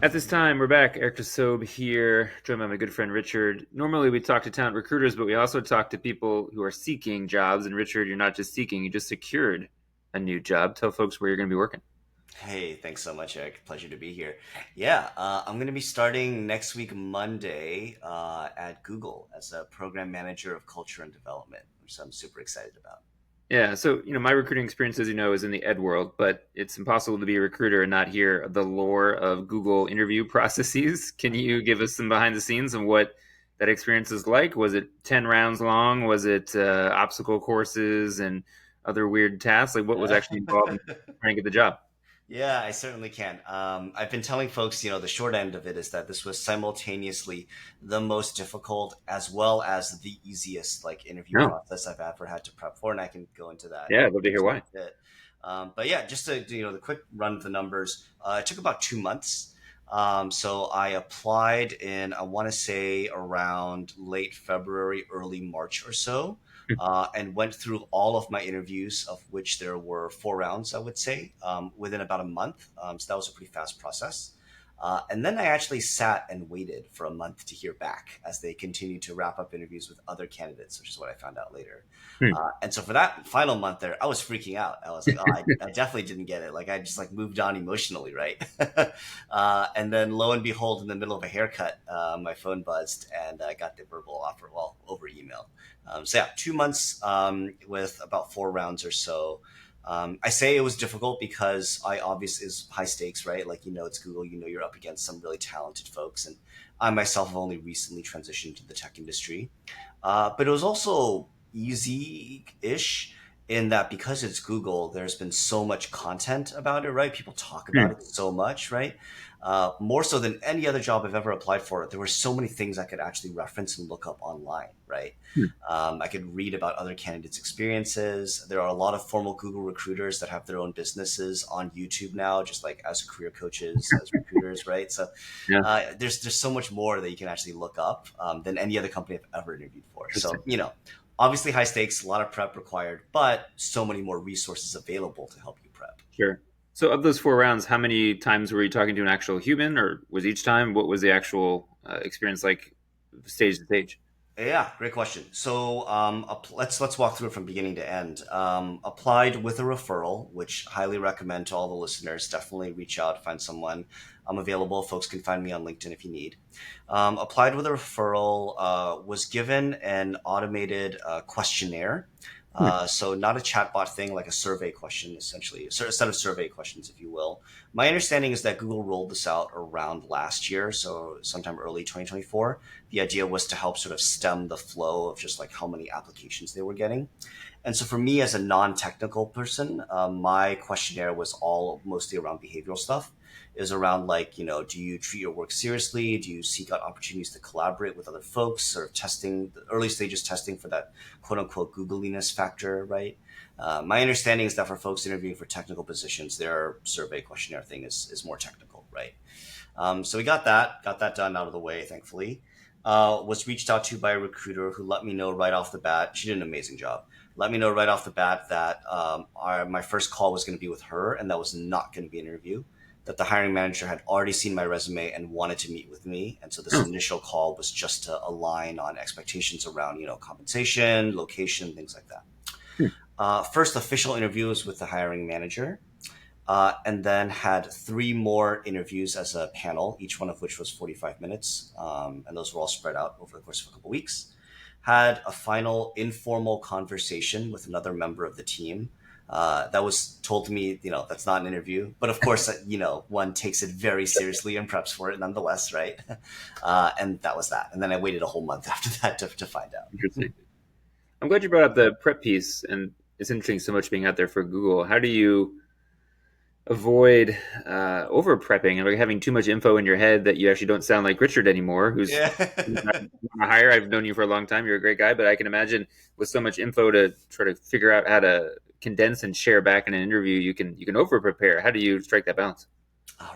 At this time, we're back. Eric DeSobe here, joined by my good friend Richard. Normally, we talk to talent recruiters, but we also talk to people who are seeking jobs. And Richard, you're not just seeking, you just secured a new job. Tell folks where you're going to be working. Hey, thanks so much, Eric. Pleasure to be here. Yeah, I'm going to be starting next week, Monday, at Google as a program manager of culture and development, which I'm super excited about. Yeah, so my recruiting experience, as you know, is in the ed world, but it's impossible to be a recruiter and not hear the lore of Google interview processes. Can you give us some behind the scenes of what that experience is like? Was it 10 rounds long? Was it obstacle courses and other weird tasks? Like, what was actually involved in trying to get the job? Yeah, I certainly can. I've been telling folks, the short end of it is that this was simultaneously the most difficult as well as the easiest like interview No. process I've ever had to prep for, and I can go into that Yeah, I'd love to hear just a why. bit. But yeah, just to the quick run of the numbers, it took about 2 months. So I applied in, I want to say around late February, early March or so, and went through all of my interviews, of which there were 4 rounds, I would say, within about a month. So that was a pretty fast process. And then I actually sat and waited for a month to hear back as they continued to wrap up interviews with other candidates, which is what I found out later. Hmm. And so for that final month there, I was freaking out. I was like, oh, I definitely didn't get it. Like I just like moved on emotionally, right? And then lo and behold, in the middle of a haircut, my phone buzzed and I got the verbal offer, well, over email. So yeah, 2 months with about 4 rounds or so. I say it was difficult because I obviously is high stakes, right? Like it's Google, you're up against some really talented folks, and I myself have only recently transitioned to the tech industry. But it was also easy-ish in that because it's Google, there's been so much content about it, right? People talk about Hmm. it so much, right? More so than any other job I've ever applied for. There were so many things I could actually reference and look up online, right? Hmm. I could read about other candidates' experiences. There are a lot of formal Google recruiters that have their own businesses on YouTube now, just like as career coaches, as recruiters, right? So Yeah, there's so much more that you can actually look up than any other company I've ever interviewed for. interesting. So obviously high stakes, a lot of prep required, but so many more resources available to help you prep. Sure. So, of those 4 rounds, how many times were you talking to an actual human, or was each time? What was the actual experience like, stage to stage? Yeah, great question. So let's walk through it from beginning to end. Applied with a referral, which highly recommend to all the listeners. Definitely reach out, find someone. I'm available. Folks can find me on LinkedIn if you need. Applied with a referral. Was given an automated questionnaire. Hmm. So not a chatbot thing, like a survey question, essentially, a set of survey questions, if you will. My understanding is that Google rolled this out around last year, so sometime early 2024. The idea was to help sort of stem the flow of just like how many applications they were getting. And so for me as a non-technical person, my questionnaire was all mostly around behavioral stuff. Is around like, do you treat your work seriously? Do you seek out opportunities to collaborate with other folks? Sort of testing, the early stages testing for that quote unquote Googliness factor, right? My understanding is that for folks interviewing for technical positions, their survey questionnaire thing is more technical, right? So we got that done out of the way, thankfully. Was reached out to by a recruiter who let me know right off the bat. She did an amazing job. Let me know right off the bat that my first call was going to be with her, and that was not going to be an interview. That the hiring manager had already seen my resume and wanted to meet with me, and so this Oh, initial call was just to align on expectations around compensation, location, things like that. hmm. First official interview was with the hiring manager, and then had three more interviews as a panel, each one of which was 45 minutes. And those were all spread out over the course of a couple weeks. Had a final informal conversation with another member of the team. That was told to me, that's not an interview. But of course, one takes it very seriously and preps for it nonetheless, right? And that was that. And then I waited a whole month after that to find out. Interesting. I'm glad you brought up the prep piece, and it's interesting so much being out there for Google. How do you avoid over prepping and like having too much info in your head that you actually don't sound like Richard anymore, who's Yeah. a hire. I've known you for a long time. You're a great guy, but I can imagine with so much info to try to figure out how to condense and share back in an interview, you can over prepare. How do you strike that balance?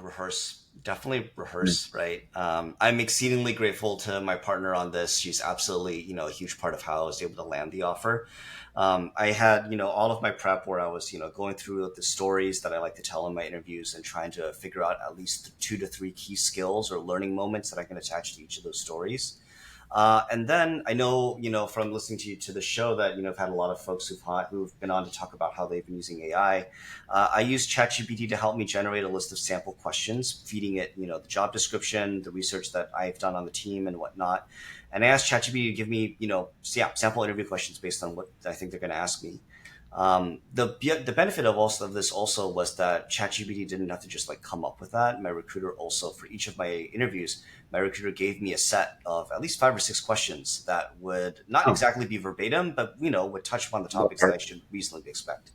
Rehearse, definitely Hmm. rehearse, right? I'm exceedingly grateful to my partner on this. She's absolutely a huge part of how I was able to land the offer. I had, all of my prep where I was, going through the stories that I like to tell in my interviews and trying to figure out at least 2 to 3 key skills or learning moments that I can attach to each of those stories. And then I know, from listening to you to the show that, I've had a lot of folks who've been on to talk about how they've been using AI. I use ChatGPT to help me generate a list of sample questions, feeding it, the job description, the research that I've done on the team and whatnot. And I asked ChatGPT to give me, sample interview questions based on what I think they're going to ask me. The benefit of also of this also was that ChatGPT didn't have to just like come up with that. My recruiter also, for each of my interviews, my recruiter gave me a set of at least 5 or 6 questions that would not Oh, exactly be verbatim, but would touch upon the topics that I ballpark. should reasonably expect.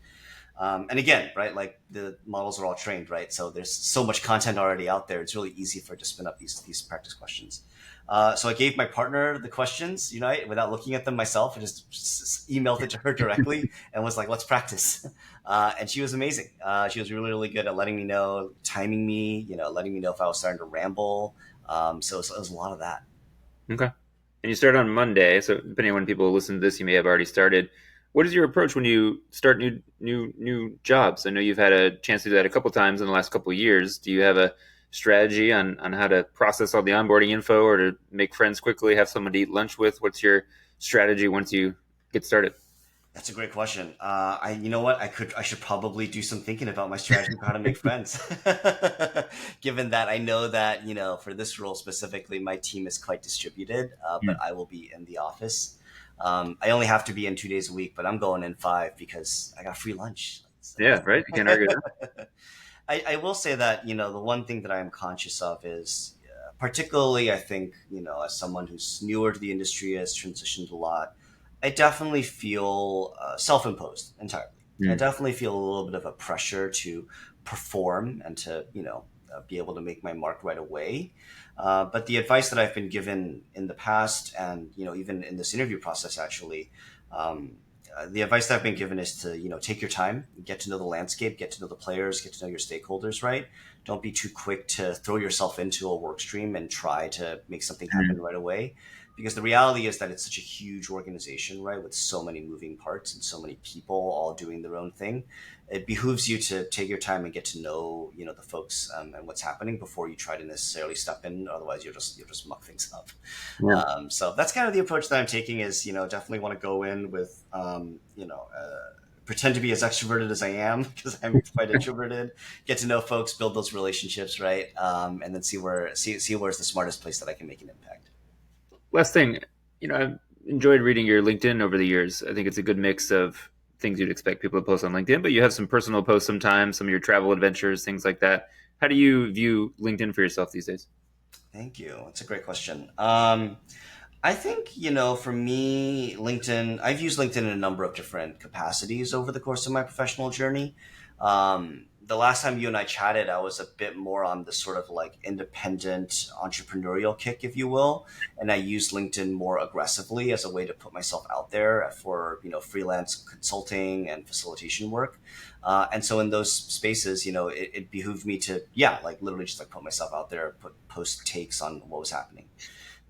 And again, right, like the models are all trained, right? So there's so much content already out there. It's really easy for it to spin up these practice questions. So I gave my partner the questions, without looking at them myself. I just emailed it to her directly and was like, "Let's practice." And she was amazing. She was really, really good at letting me know, timing me, letting me know if I was starting to ramble. So it was a lot of that. Okay. And you start on Monday, so depending on when people listen to this, you may have already started. What is your approach when you start new jobs? I know you've had a chance to do that a couple times in the last couple of years. Do you have a strategy on how to process all the onboarding info or to make friends quickly, have someone to eat lunch with? What's your strategy once you get started? That's a great question. You know what, I should probably do some thinking about my strategy for how to make friends. Given that I know that for this role specifically, my team is quite distributed, but Hmm. I will be in the office. I only have to be in 2 days a week, but I'm going in 5 because I got free lunch. Yeah, right. You can't argue that. I will say that the one thing that I am conscious of is, particularly I think as someone who's newer to the industry, has transitioned a lot. I definitely feel self-imposed entirely. I Hmm. definitely feel a little bit of a pressure to perform and to be able to make my mark right away. But the advice that I've been given in the past, and even in this interview process, actually, um, the advice that I've been given is to take your time, get to know the landscape, get to know the players, get to know your stakeholders. Right. Don't be too quick to throw yourself into a work stream and try to make something happen Hmm. right away, because the reality is that it's such a huge organization, right, with so many moving parts and so many people all doing their own thing. It behooves you to take your time and get to know the folks, and what's happening before you try to necessarily step in. Otherwise, you'll just muck things up. Yeah. So that's kind of the approach that I'm taking. Is definitely want to go in with pretend to be as extroverted as I am because I'm quite introverted. Get to know folks, build those relationships, right, and then see where's the smartest place that I can make an impact. Last thing, I've enjoyed reading your LinkedIn over the years. I think it's a good mix of things you'd expect people to post on LinkedIn, but you have some personal posts sometimes, some of your travel adventures, things like that. How do you view LinkedIn for yourself these days? Thank you. That's a great question. I think, for me, LinkedIn, I've used LinkedIn in a number of different capacities over the course of my professional journey. The last time you and I chatted, I was a bit more on the sort of like independent entrepreneurial kick, if you will. And I used LinkedIn more aggressively as a way to put myself out there for, freelance consulting and facilitation work. And so in those spaces, it behooved me to, yeah, like literally just like put myself out there, post takes on what was happening.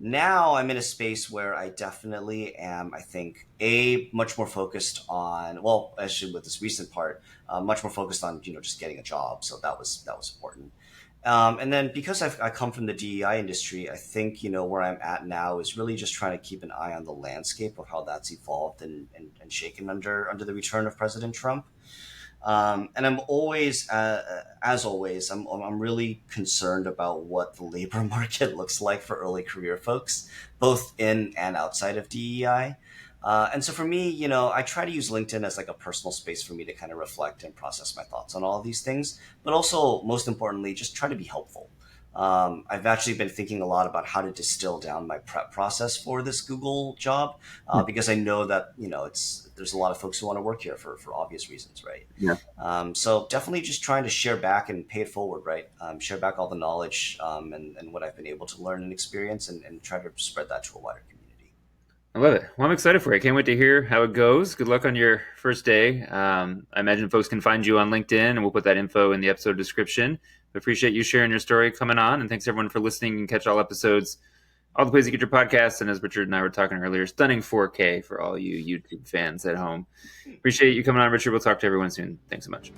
Now I'm in a space where I definitely am, I think, much more focused on, well, actually with this recent part, much more focused on, just getting a job. So that was important. And then because I come from the DEI industry, I think, where I'm at now is really just trying to keep an eye on the landscape of how that's evolved and shaken under the return of President Trump. And I'm always, as always, I'm really concerned about what the labor market looks like for early career folks, both in and outside of DEI. And so for me, I try to use LinkedIn as like a personal space for me to kind of reflect and process my thoughts on all of these things, but also most importantly, just try to be helpful. I've actually been thinking a lot about how to distill down my prep process for this Google job, Hmm. because I know that there's a lot of folks who want to work here for obvious reasons, right? Yeah, So definitely just trying to share back and pay it forward, right? Share back all the knowledge, and what I've been able to learn and experience, and try to spread that to a wider community. I love it. Well, I'm excited for you. I can't wait to hear how it goes. Good luck on your first day. I imagine folks can find you on LinkedIn, and we'll put that info in the episode description. I appreciate you sharing your story coming on, and thanks everyone for listening. You can catch all episodes all the places you get your podcasts. And as Richard and I were talking earlier, stunning 4K for all you YouTube fans at home. Appreciate you coming on, Richard. We'll talk to everyone soon. Thanks so much.